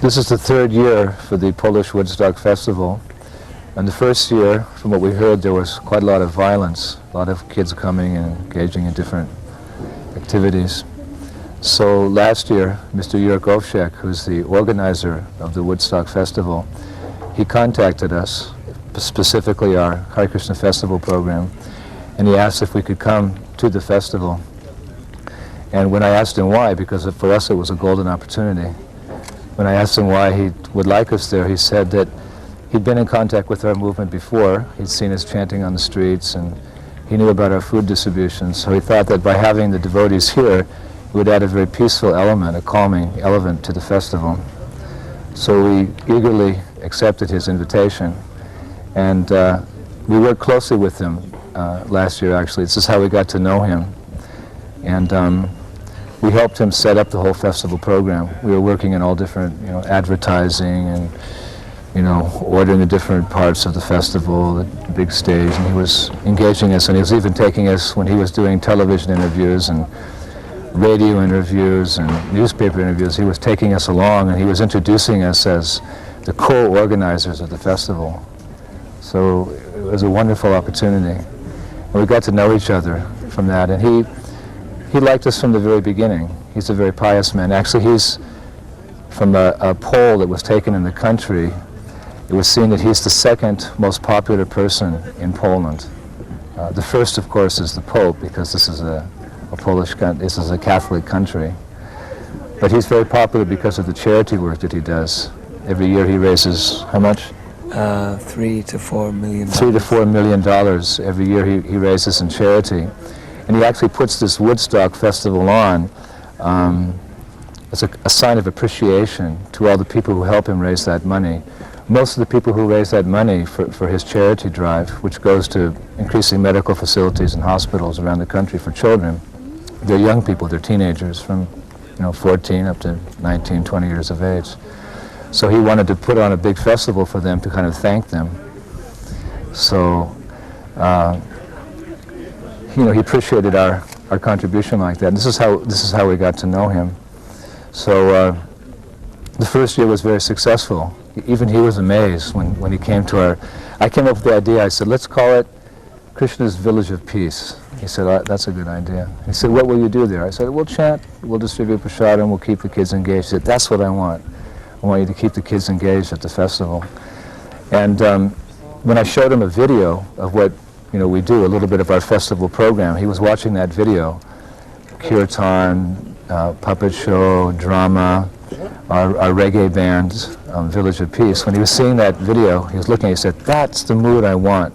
This is the third year for the Polish Woodstock Festival. And the first year, from what we heard, there was quite a lot of violence, a lot of kids coming and engaging in different activities. So last year, Mr. Jurek Ovsiak, who's the organizer of the Woodstock Festival, he contacted us, specifically our Hare Krishna Festival program, and he asked if we could come to the festival. And when I asked him why, because for us it was a golden opportunity, when I asked him why he would like us there, he said that he'd been in contact with our movement before. He'd seen us chanting on the streets, and he knew about our food distribution. So he thought that by having the devotees here, it would add a very peaceful element, a calming element to the festival. So we eagerly accepted his invitation. And we worked closely with him last year, actually. This is how we got to know him. And we helped him set up the whole festival program. We were working in all different, advertising and ordering the different parts of the festival, the big stage, and he was engaging us, and he was even taking us when he was doing television interviews and radio interviews and newspaper interviews. He was taking us along, and he was introducing us as the co-organizers of the festival. So it was a wonderful opportunity. And we got to know each other from that, and he liked us from the very beginning. He's a very pious man. Actually, he's from a poll that was taken in the country. It was seen that he's the second most popular person in Poland. The first, of course, is the Pope, because this is a this is a Catholic country. But he's very popular because of the charity work that he does. Every year he raises how much? $3 to $4 million. $3 to $4 million every year he raises in charity, and he actually puts this Woodstock Festival on as a sign of appreciation to all the people who help him raise that money. Most of the people who raise that money for his charity drive, which goes to increasing medical facilities and hospitals around the country for children, they're young people, they're teenagers from 14 up to 19, 20 years of age. So he wanted to put on a big festival for them to kind of thank them. So he appreciated our contribution like that. And this is how we got to know him. So the first year was very successful. Even he was amazed when he came to our... I came up with the idea. I said, let's call it Krishna's Village of Peace. He said, that's a good idea. He said, what will you do there? I said, we'll chant, we'll distribute prasadam, and we'll keep the kids engaged. He said, that's what I want. I want you to keep the kids engaged at the festival. And when I showed him a video of what we do, a little bit of our festival program, he was watching that video. Kirtan, puppet show, drama, our reggae band, Village of Peace. When he was seeing that video, he was looking, he said, that's the mood I want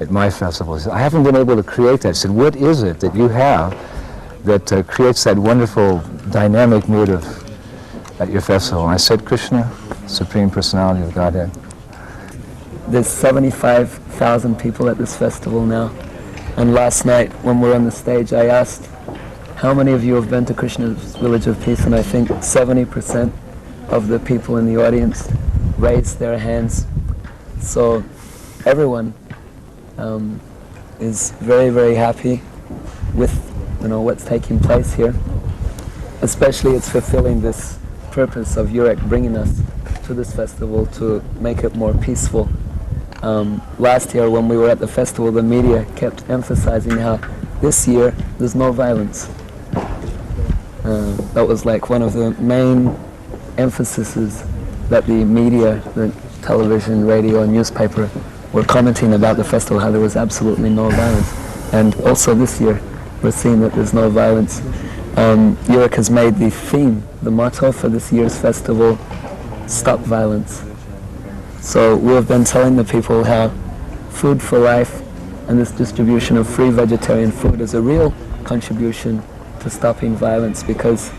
at my festival. He said, I haven't been able to create that. He said, what is it that you have that creates that wonderful dynamic mood at your festival? And I said, Krishna, Supreme Personality of Godhead. There's 75,000 people at this festival now. And last night, when we were on the stage, I asked, how many of you have been to Krishna's Village of Peace? And I think 70% of the people in the audience raised their hands. So everyone is very, very happy with what's taking place here. Especially it's fulfilling this purpose of Jurek bringing us to this festival to make it more peaceful. Last year when we were at the festival, the media kept emphasizing how this year there's no violence. That was like one of the main emphases that the media, the television, radio, and newspaper were commenting about the festival, how there was absolutely no violence. And also this year, we're seeing that there's no violence. Jurek has made the theme, the motto for this year's festival, Stop Violence. So we have been telling the people how Food for Life and this distribution of free vegetarian food is a real contribution to stopping violence, because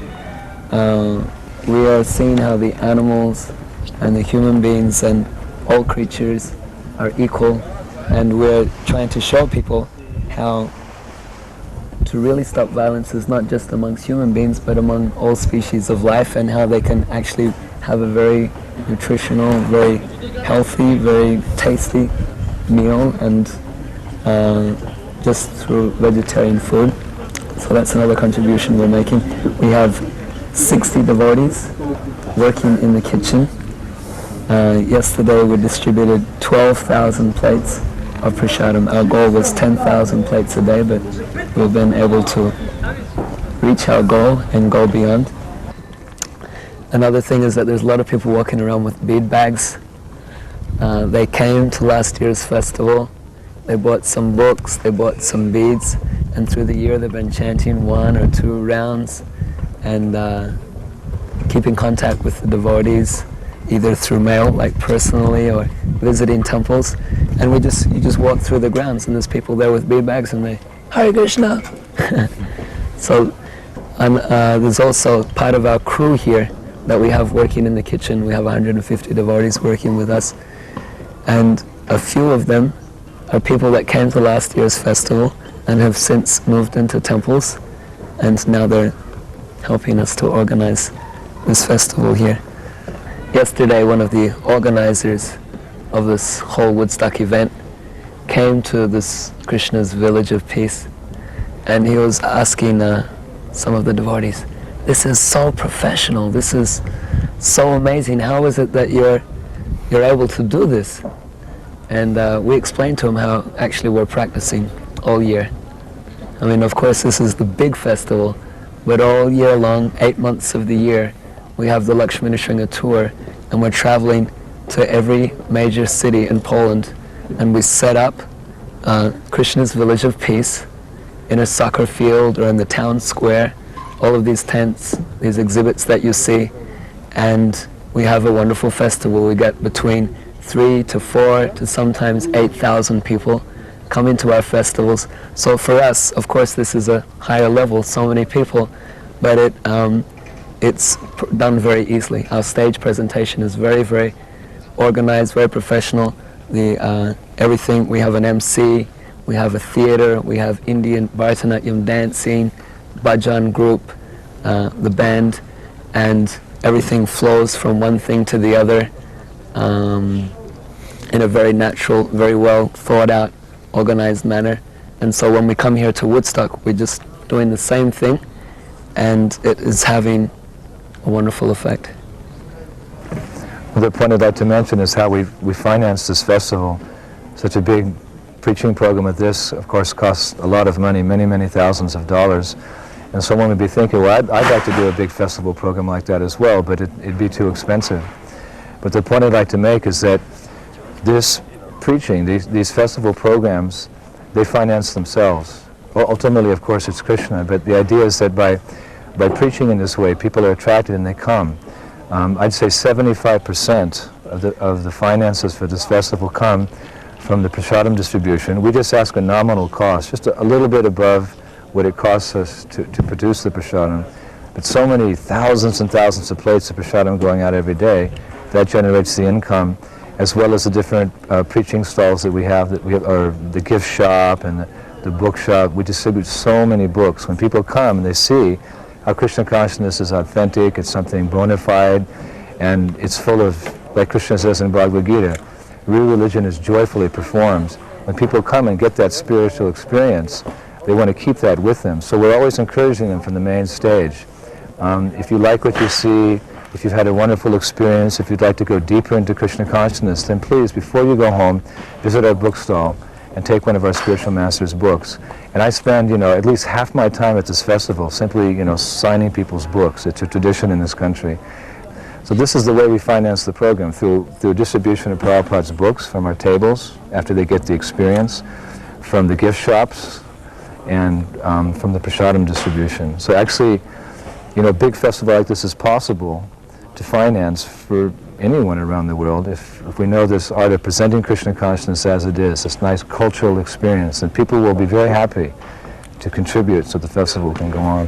we are seeing how the animals and the human beings and all creatures are equal, and we're trying to show people how to really stop violence is not just amongst human beings but among all species of life, and how they can actually have a very nutritional, very healthy, very tasty meal, and just through vegetarian food. So that's another contribution we're making. We have 60 devotees working in the kitchen. Yesterday we distributed 12,000 plates of prasadam. Our goal was 10,000 plates a day, but we've been able to reach our goal and go beyond. Another thing is that there's a lot of people walking around with bead bags. They came to last year's festival, they bought some books, they bought some beads, and through the year they've been chanting 1 or 2 rounds and keeping contact with the devotees, either through mail, like personally, or visiting temples. And you just walk through the grounds and there's people there with bead bags and they, Hare Krishna! So there's also part of our crew here that we have working in the kitchen. We have 150 devotees working with us, and a few of them are people that came to last year's festival and have since moved into temples, and now they're helping us to organize this festival here. Yesterday, one of the organizers of this whole Woodstock event came to this Krishna's Village of Peace, and he was asking some of the devotees, "This is so professional, this is so amazing, how is it that you're able to do this?" And we explained to him how actually we're practicing all year. I mean, of course this is the big festival, but all year long, 8 months of the year, we have the Lakshmana Shringa tour, and we're traveling to every major city in Poland, and we set up Krishna's Village of Peace in a soccer field or in the town square, all of these tents, these exhibits that you see, and we have a wonderful festival. We get between 3 to 4 to sometimes 8,000 people coming to our festivals. So for us, of course, this is a higher level, so many people, but it's done very easily. Our stage presentation is very, very organized, very professional. Everything, we have an MC, we have a theater, we have Indian Bharatanatyam dancing, bhajan group, the band, and everything flows from one thing to the other in a very natural, very well thought out, organized manner. And so when we come here to Woodstock, we're just doing the same thing, and it is having a wonderful effect. Well, the point I'd like to mention is how we finance this festival. Such a big preaching program of this, of course, costs a lot of money, many, many thousands of dollars. And someone would be thinking, well, I'd like to do a big festival program like that as well, but it'd be too expensive. But the point I'd like to make is that this preaching, these festival programs, they finance themselves. Well, ultimately, of course, it's Krishna, but the idea is that by preaching in this way, people are attracted and they come. I'd say 75% of the finances for this festival come from the prasadam distribution. We just ask a nominal cost, just a little bit above what it costs us to produce the prasadam. But so many thousands and thousands of plates of prasadam going out every day, that generates the income, as well as the different preaching stalls that we have, or the gift shop and the book shop. We distribute so many books. When people come and they see how Krishna consciousness is authentic, it's something bona fide, and it's full of, like Krishna says in Bhagavad Gita, real religion is joyfully performed. When people come and get that spiritual experience, they want to keep that with them. So we're always encouraging them from the main stage. If you like what you see, if you've had a wonderful experience, if you'd like to go deeper into Krishna consciousness, then please, before you go home, visit our bookstall and take one of our spiritual masters' books. And I spend, at least half my time at this festival simply, signing people's books. It's a tradition in this country. So this is the way we finance the program, through distribution of Prabhupada's books from our tables after they get the experience, from the gift shops, and from the prasadam distribution. So actually, a big festival like this is possible to finance for anyone around the world if we know this art of presenting Krishna consciousness as it is, this nice cultural experience, and people will be very happy to contribute so the festival can go on.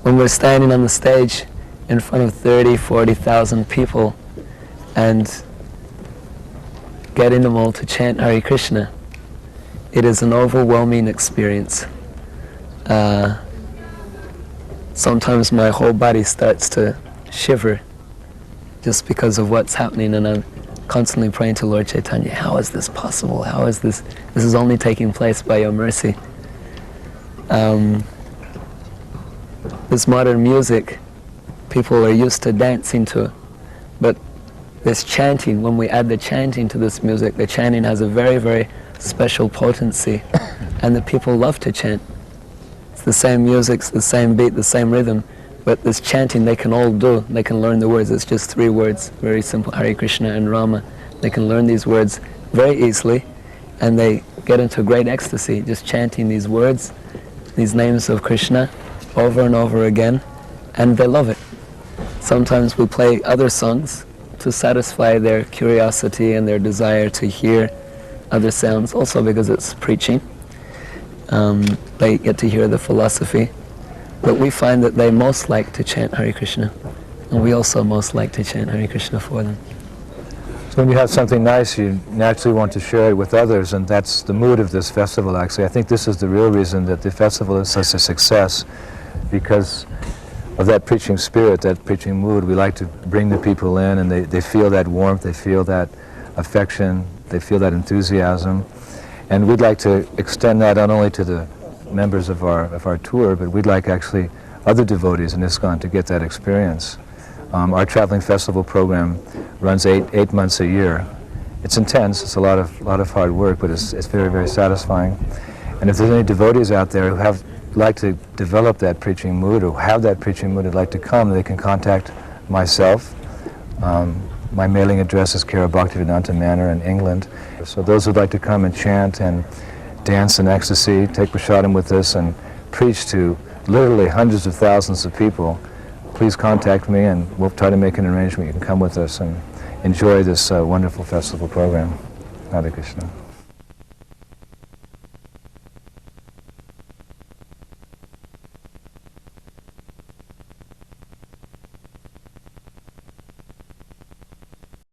When we're standing on the stage in front of 30, 40,000 people and getting them all to chant Hare Krishna, it is an overwhelming experience. Sometimes my whole body starts to shiver just because of what's happening, and I'm constantly praying to Lord Chaitanya, how is this possible? How is this? This is only taking place by your mercy. This modern music people are used to dancing to. But this chanting, when we add the chanting to this music, the chanting has a very, very special potency, and the people love to chant. It's the same music, it's the same beat, the same rhythm, but this chanting they can all do. They can learn the words. It's just 3 words, very simple, Hare Krishna and Rama. They can learn these words very easily, and they get into great ecstasy just chanting these words, these names of Krishna over and over again, and they love it. Sometimes we play other songs to satisfy their curiosity and their desire to hear other sounds, also because it's preaching. They get to hear the philosophy. But we find that they most like to chant Hare Krishna, and we also most like to chant Hare Krishna for them. So when you have something nice, you naturally want to share it with others, and that's the mood of this festival, actually. I think this is the real reason that the festival is such a success, because of that preaching spirit, that preaching mood. We like to bring the people in, and they feel that warmth, they feel that affection, they feel that enthusiasm. And we'd like to extend that not only to the members of our tour, but we'd like actually other devotees in ISKCON to get that experience. Our traveling festival program runs eight months a year. It's intense, it's a lot of hard work, but it's very, very satisfying. And if there's any devotees out there who like to develop that preaching mood, or have that preaching mood, would like to come, they can contact myself. My mailing address is Kara Bhaktivedanta Manor in England. So those who'd like to come and chant and dance in ecstasy, take prasadam with us, and preach to literally hundreds of thousands of people, please contact me, and we'll try to make an arrangement. You can come with us and enjoy this wonderful festival program. Hare Krishna.